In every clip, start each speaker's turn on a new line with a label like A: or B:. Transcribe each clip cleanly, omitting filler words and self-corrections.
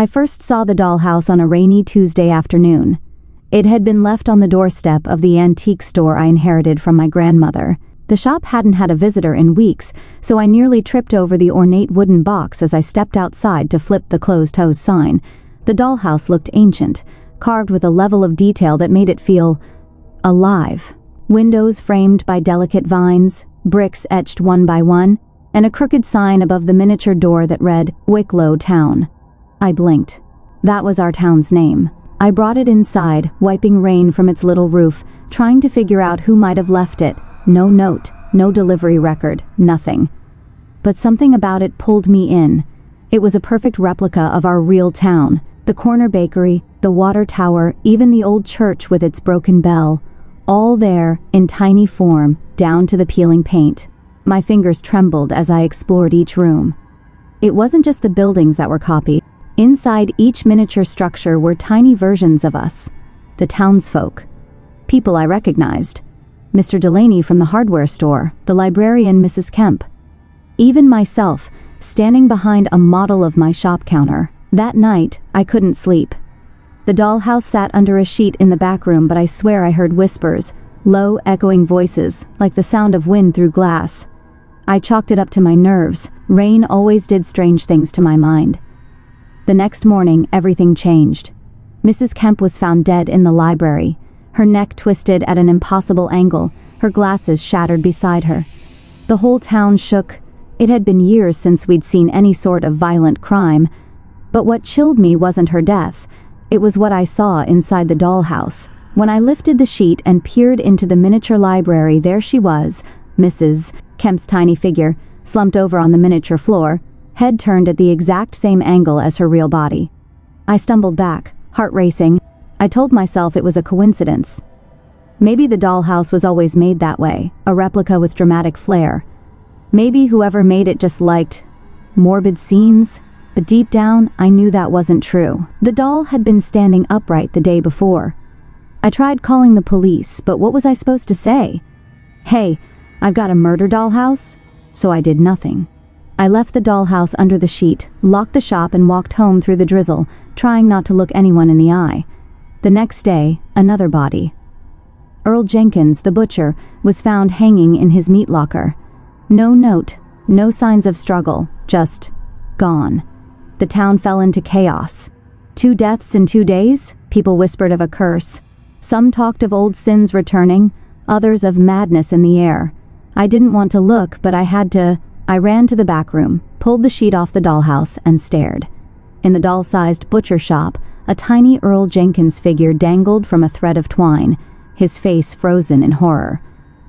A: I first saw the dollhouse on a rainy Tuesday afternoon. It had been left on the doorstep of the antique store I inherited from my grandmother. The shop hadn't had a visitor in weeks, so I nearly tripped over the ornate wooden box as I stepped outside to flip the closed-toes sign. The dollhouse looked ancient, carved with a level of detail that made it feel alive. Windows framed by delicate vines, bricks etched one by one, and a crooked sign above the miniature door that read, Wicklow Town. I blinked. That was our town's name. I brought it inside, wiping rain from its little roof, trying to figure out who might have left it. No note, no delivery record, nothing. But something about it pulled me in. It was a perfect replica of our real town. The corner bakery, the water tower, even the old church with its broken bell. All there, in tiny form, down to the peeling paint. My fingers trembled as I explored each room. It wasn't just the buildings that were copied. Inside each miniature structure were tiny versions of us. The townsfolk. People I recognized. Mr. Delaney from the hardware store, the librarian Mrs. Kemp. Even myself, standing behind a model of my shop counter. That night, I couldn't sleep. The dollhouse sat under a sheet in the back room, but I swear I heard whispers, low, echoing voices, like the sound of wind through glass. I chalked it up to my nerves. Rain always did strange things to my mind. The next morning, everything changed. Mrs. Kemp was found dead in the library, her neck twisted at an impossible angle, her glasses shattered beside her. The whole town shook. It had been years since we'd seen any sort of violent crime. But what chilled me wasn't her death. It was what I saw inside the dollhouse. When I lifted the sheet and peered into the miniature library, there she was, Mrs. Kemp's tiny figure, slumped over on the miniature floor, head turned at the exact same angle as her real body. I stumbled back, heart racing. I told myself it was a coincidence. Maybe the dollhouse was always made that way, a replica with dramatic flair. Maybe whoever made it just liked morbid scenes, but deep down, I knew that wasn't true. The doll had been standing upright the day before. I tried calling the police, but what was I supposed to say? Hey, I've got a murder dollhouse? So I did nothing. I left the dollhouse under the sheet, locked the shop, and walked home through the drizzle, trying not to look anyone in the eye. The next day, another body. Earl Jenkins, the butcher, was found hanging in his meat locker. No note, no signs of struggle, just gone. The town fell into chaos. 2 deaths in 2 days? People whispered of a curse. Some talked of old sins returning, others of madness in the air. I didn't want to look, but I had to. I ran to the back room, pulled the sheet off the dollhouse, and stared. In the doll-sized butcher shop, a tiny Earl Jenkins figure dangled from a thread of twine, his face frozen in horror.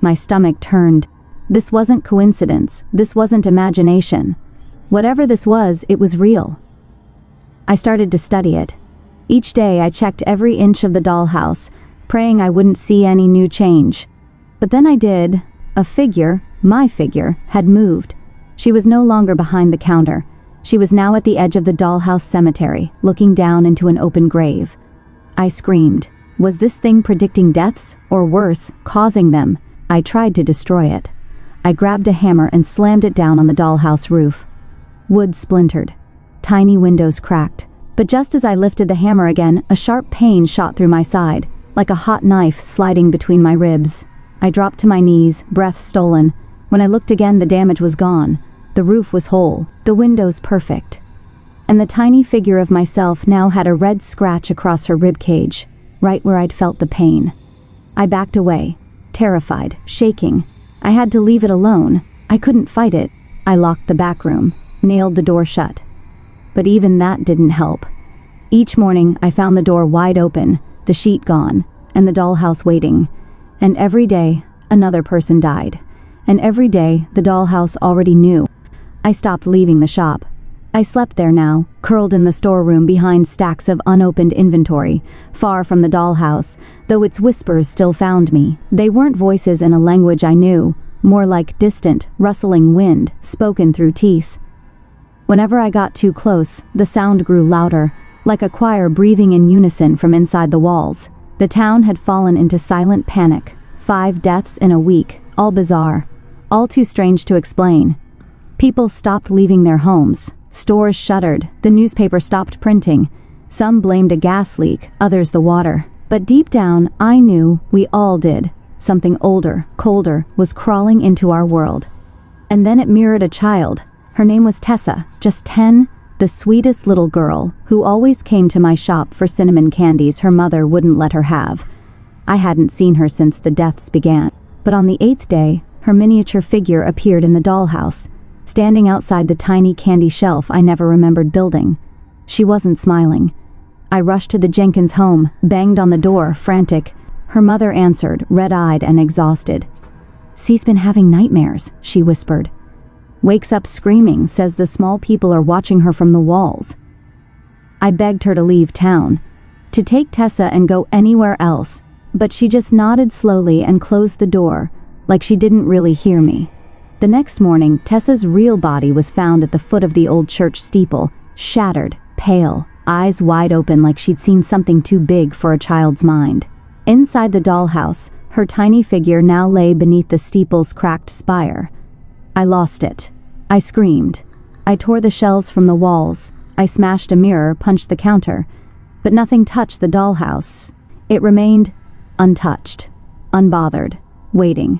A: My stomach turned. This wasn't coincidence. This wasn't imagination. Whatever this was, it was real. I started to study it. Each day I checked every inch of the dollhouse, praying I wouldn't see any new change. But then I did. A figure, my figure, had moved. She was no longer behind the counter. She was now at the edge of the dollhouse cemetery, looking down into an open grave. I screamed. Was this thing predicting deaths, or worse, causing them? I tried to destroy it. I grabbed a hammer and slammed it down on the dollhouse roof. Wood splintered. Tiny windows cracked. But just as I lifted the hammer again, a sharp pain shot through my side, like a hot knife sliding between my ribs. I dropped to my knees, breath stolen. When I looked again, the damage was gone. The roof was whole, the windows perfect. And the tiny figure of myself now had a red scratch across her ribcage, right where I'd felt the pain. I backed away, terrified, shaking. I had to leave it alone. I couldn't fight it. I locked the back room, nailed the door shut. But even that didn't help. Each morning, I found the door wide open, the sheet gone, and the dollhouse waiting. And every day, another person died. And every day, the dollhouse already knew. I stopped leaving the shop. I slept there now, curled in the storeroom behind stacks of unopened inventory, far from the dollhouse, though its whispers still found me. They weren't voices in a language I knew, more like distant, rustling wind, spoken through teeth. Whenever I got too close, the sound grew louder, like a choir breathing in unison from inside the walls. The town had fallen into silent panic. 5 deaths in a week, all bizarre, all too strange to explain. People stopped leaving their homes, Stores shuttered, the newspaper stopped printing. Some blamed a gas leak, others the water. But deep down, I knew, we all did, something older, colder, was crawling into our world. And then it mirrored a child. Her name was Tessa, just 10, the sweetest little girl, who always came to my shop for cinnamon candies her mother wouldn't let her have. I hadn't seen her since the deaths began. But on the 8th day, her miniature figure appeared in the dollhouse, standing outside the tiny candy shelf I never remembered building. She wasn't smiling. I rushed to the Jenkins home, banged on the door, frantic. Her mother answered, red-eyed and exhausted. "C's been having nightmares," she whispered. "Wakes up screaming, says the small people are watching her from the walls." I begged her to leave town, to take Tessa and go anywhere else, but she just nodded slowly and closed the door, like she didn't really hear me. The next morning, Tessa's real body was found at the foot of the old church steeple, shattered, pale, eyes wide open like she'd seen something too big for a child's mind. Inside the dollhouse, her tiny figure now lay beneath the steeple's cracked spire. I lost it. I screamed. I tore the shelves from the walls. I smashed a mirror, punched the counter. But nothing touched the dollhouse. It remained untouched, unbothered, waiting.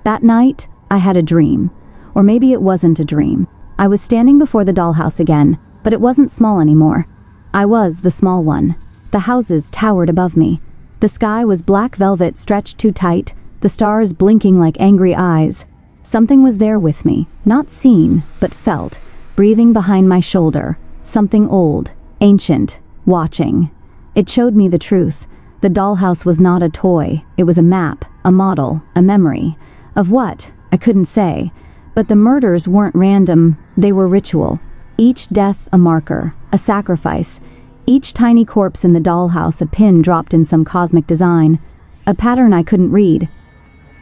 A: That night, I had a dream. Or maybe it wasn't a dream. I was standing before the dollhouse again, but it wasn't small anymore. I was the small one. The houses towered above me. The sky was black velvet stretched too tight, the stars blinking like angry eyes. Something was there with me, not seen, but felt, breathing behind my shoulder. Something old, ancient, watching. It showed me the truth. The dollhouse was not a toy. It was a map, a model, a memory. Of what? I couldn't say. But the murders weren't random, they were ritual. Each death a marker, a sacrifice. Each tiny corpse in the dollhouse a pin dropped in some cosmic design. A pattern I couldn't read.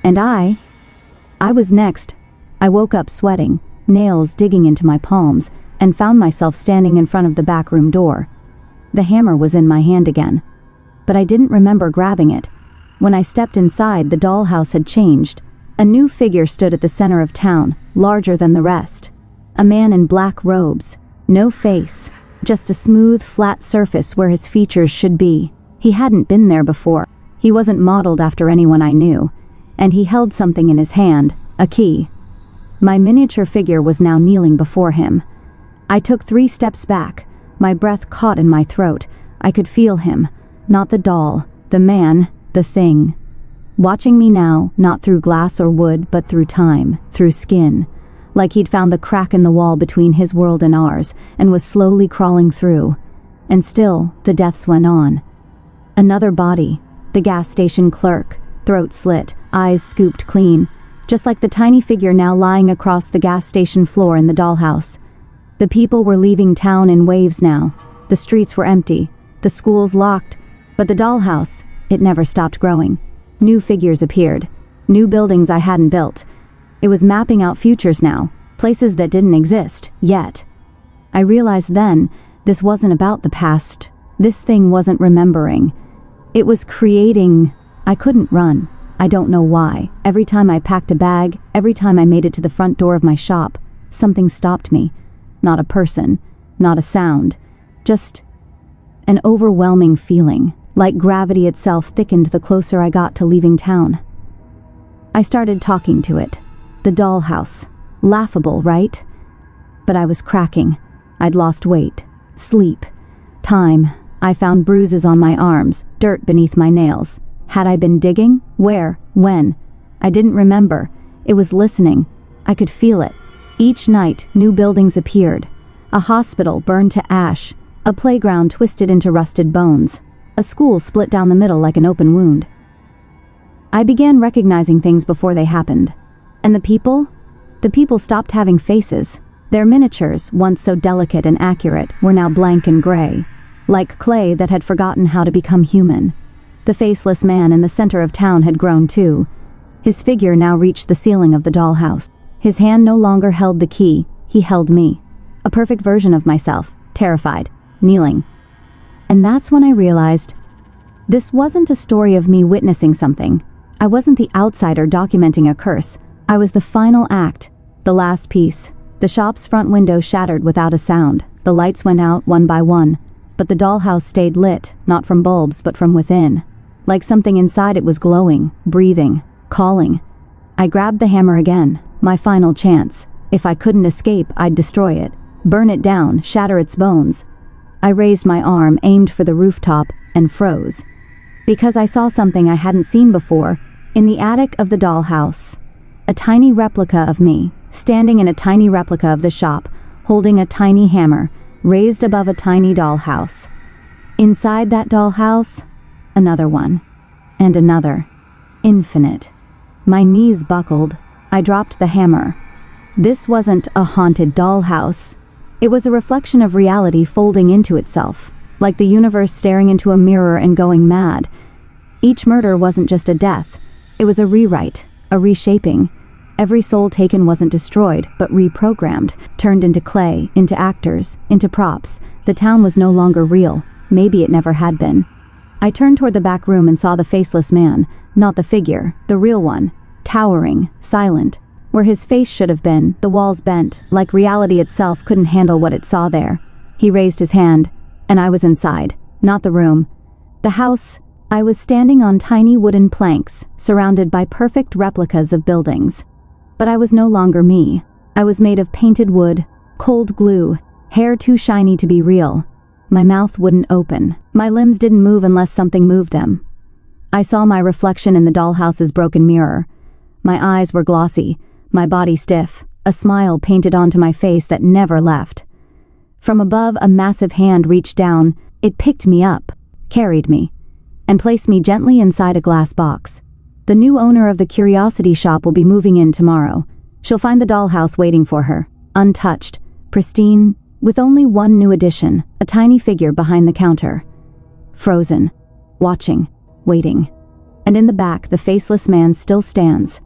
A: And I was next. I woke up sweating, nails digging into my palms, and found myself standing in front of the back room door. The hammer was in my hand again. But I didn't remember grabbing it. When I stepped inside, the dollhouse had changed. A new figure stood at the center of town, larger than the rest. A man in black robes. No face. Just a smooth, flat surface where his features should be. He hadn't been there before. He wasn't modeled after anyone I knew. And he held something in his hand, a key. My miniature figure was now kneeling before him. I took 3 steps back. My breath caught in my throat. I could feel him. Not the doll, the man, the thing. Watching me now, not through glass or wood, but through time, through skin. Like he'd found the crack in the wall between his world and ours, and was slowly crawling through. And still, the deaths went on. Another body, the gas station clerk, throat slit, eyes scooped clean, just like the tiny figure now lying across the gas station floor in the dollhouse. The people were leaving town in waves now. The streets were empty, the schools locked, but the dollhouse, it never stopped growing. New figures appeared, new buildings I hadn't built. It was mapping out futures now, places that didn't exist, yet. I realized then, this wasn't about the past. This thing wasn't remembering. It was creating. I couldn't run. I don't know why. Every time I packed a bag, every time I made it to the front door of my shop, something stopped me. Not a person, not a sound, just an overwhelming feeling, like gravity itself thickened the closer I got to leaving town. I started talking to it. The dollhouse. Laughable, right? But I was cracking. I'd lost weight. Sleep. Time. I found bruises on my arms, dirt beneath my nails. Had I been digging? Where? When? I didn't remember. It was listening. I could feel it. Each night, new buildings appeared. A hospital burned to ash. A playground twisted into rusted bones. A school split down the middle like an open wound. I began recognizing things before they happened. And the people? The people stopped having faces. Their miniatures, once so delicate and accurate, were now blank and gray, like clay that had forgotten how to become human. The faceless man in the center of town had grown too. His figure now reached the ceiling of the dollhouse. His hand no longer held the key, he held me. A perfect version of myself, terrified, kneeling. And that's when I realized this wasn't a story of me witnessing something. I wasn't the outsider documenting a curse. I was the final act, the last piece, The shop's front window shattered without a sound. The lights went out one by one, but the dollhouse stayed lit, not from bulbs but from within. Like something inside it was glowing, breathing, calling. I grabbed the hammer again, my final chance. If I couldn't escape, I'd destroy it, burn it down, shatter its bones. I raised my arm, aimed for the rooftop, and froze. Because I saw something I hadn't seen before, in the attic of the dollhouse. A tiny replica of me, standing in a tiny replica of the shop, holding a tiny hammer, raised above a tiny dollhouse. Inside that dollhouse, another one. And another. Infinite. My knees buckled. I dropped the hammer. This wasn't a haunted dollhouse. It was a reflection of reality folding into itself, like the universe staring into a mirror and going mad. Each murder wasn't just a death. It was a rewrite, a reshaping. Every soul taken wasn't destroyed, but reprogrammed, turned into clay, into actors, into props. The town was no longer real. Maybe it never had been. I turned toward the back room and saw the faceless man, not the figure, the real one, towering, silent. Where his face should have been, the walls bent, like reality itself couldn't handle what it saw there. He raised his hand, and I was inside, not the room. The house. I was standing on tiny wooden planks, surrounded by perfect replicas of buildings. But I was no longer me. I was made of painted wood, cold glue, hair too shiny to be real. My mouth wouldn't open. My limbs didn't move unless something moved them. I saw my reflection in the dollhouse's broken mirror. My eyes were glossy, my body stiff, a smile painted onto my face that never left. From above, a massive hand reached down. It picked me up, carried me, and placed me gently inside a glass box. The new owner of the curiosity shop will be moving in tomorrow. She'll find the dollhouse waiting for her, untouched, pristine, with only one new addition, a tiny figure behind the counter. Frozen, watching, waiting. And in the back, the faceless man still stands.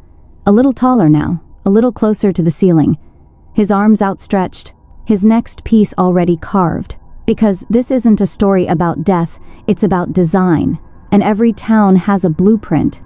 A: A little taller now, a little closer to the ceiling. His arms outstretched, his next piece already carved. Because this isn't a story about death, it's about design. And every town has a blueprint,